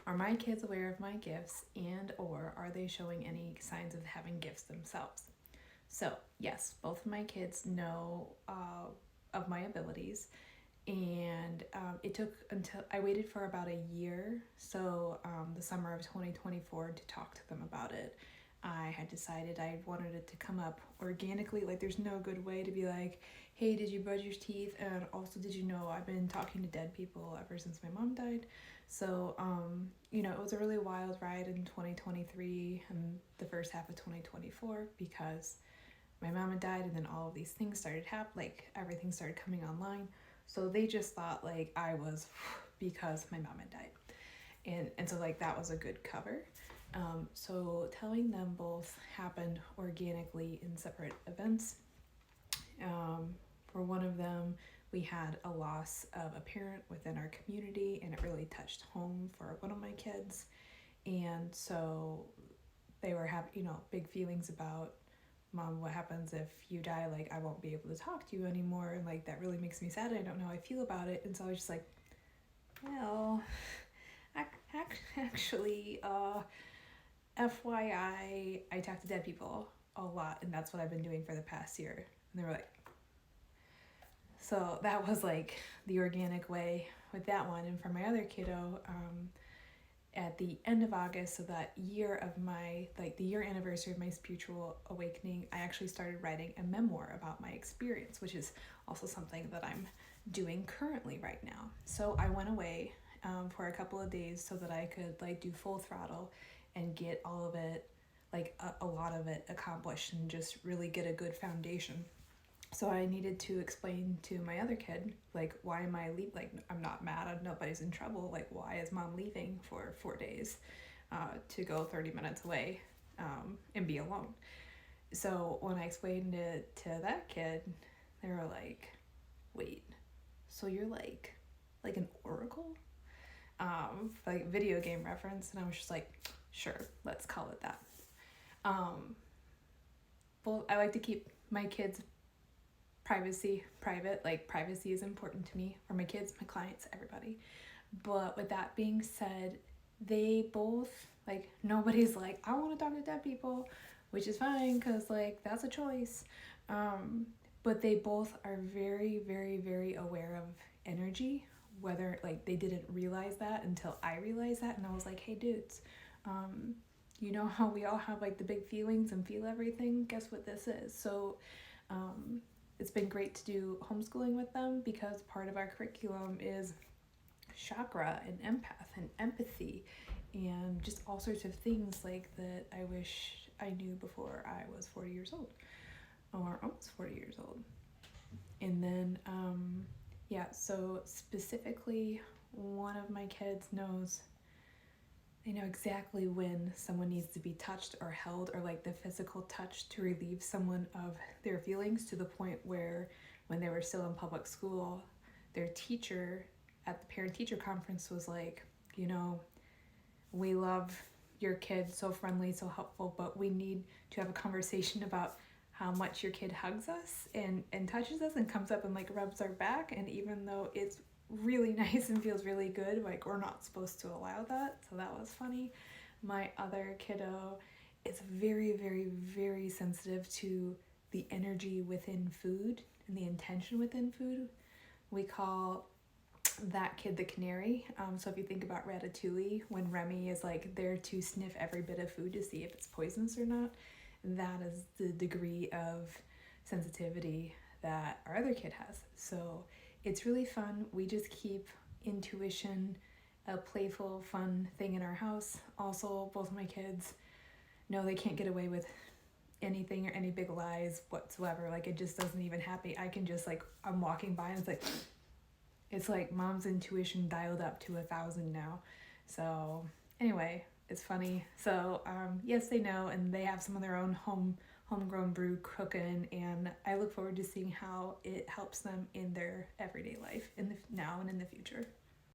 Are my kids aware of my gifts, and or are they showing any signs of having gifts themselves? So yes, both of my kids know of my abilities, and it took until I waited for about a year, so the summer of 2024, to talk to them about it. I had decided I wanted it to come up organically. Like, there's no good way to be like, hey, did you brush your teeth? And also, did you know I've been talking to dead people ever since my mom died? So, it was a really wild ride in 2023 and the first half of 2024, because my mom had died, and then all of these things started happening, like everything started coming online. So they just thought like I was because my mom had died. And so like that was a good cover. So telling them both happened organically in separate events. For one of them, we had a loss of a parent within our community, and it really touched home for one of my kids. And so they were having, big feelings about, Mom, what happens if you die? Like, I won't be able to talk to you anymore. And like, that really makes me sad. I don't know how I feel about it. And so I was just like, well, actually, FYI, I talk to dead people a lot, and that's what I've been doing for the past year. And they were like, so that was like the organic way with that one. And for my other kiddo, at the end of August, so that year of the year anniversary of my spiritual awakening, I actually started writing a memoir about my experience, which is also something that I'm doing currently right now. So I went away for a couple of days so that I could do full throttle and get all of it, a lot of it accomplished, and just really get a good foundation. So I needed to explain to my other kid, why am I leaving? I'm not mad, nobody's in trouble. Why is Mom leaving for 4 days to go 30 minutes away and be alone? So when I explained it to that kid, they were like, wait, so you're like an oracle? Video game reference. And I was just like, sure, let's call it that. Well, I like to keep my kids' privacy private. Privacy is important to me, for my kids, my clients, everybody. But with that being said, they both, nobody's like, I want to talk to dead people, which is fine, because that's a choice. But they both are very, very, very aware of energy, whether they didn't realize that until I realized that. And I was like, hey dudes, you know how we all have the big feelings and feel everything? Guess what this is? So it's been great to do homeschooling with them, because part of our curriculum is chakra and empath and empathy and just all sorts of things that I wish I knew before I was 40 years old, or almost 40 years old. And then so specifically, one of my kids knows, they know exactly when someone needs to be touched or held, or the physical touch to relieve someone of their feelings, to the point where when they were still in public school, their teacher at the parent-teacher conference was like, we love your kid, so friendly, so helpful, but we need to have a conversation about how much your kid hugs us and touches us and comes up and rubs our back. And even though it's really nice and feels really good, we're not supposed to allow that. So that was funny. My other kiddo is very, very, very sensitive to the energy within food and the intention within food. We call that kid the canary. So if you think about Ratatouille, when Remy is there to sniff every bit of food to see if it's poisonous or not, that is the degree of sensitivity that our other kid has. So it's really fun. We just keep intuition a playful, fun thing in our house. Also, both of my kids know they can't get away with anything or any big lies whatsoever. It just doesn't even happen. I can just I'm walking by and it's like Mom's intuition dialed up to 1,000 now. So anyway, it's funny. So yes, they know, and they have some of their own homegrown brew cooking, and I look forward to seeing how it helps them in their everyday life, in the now and in the future.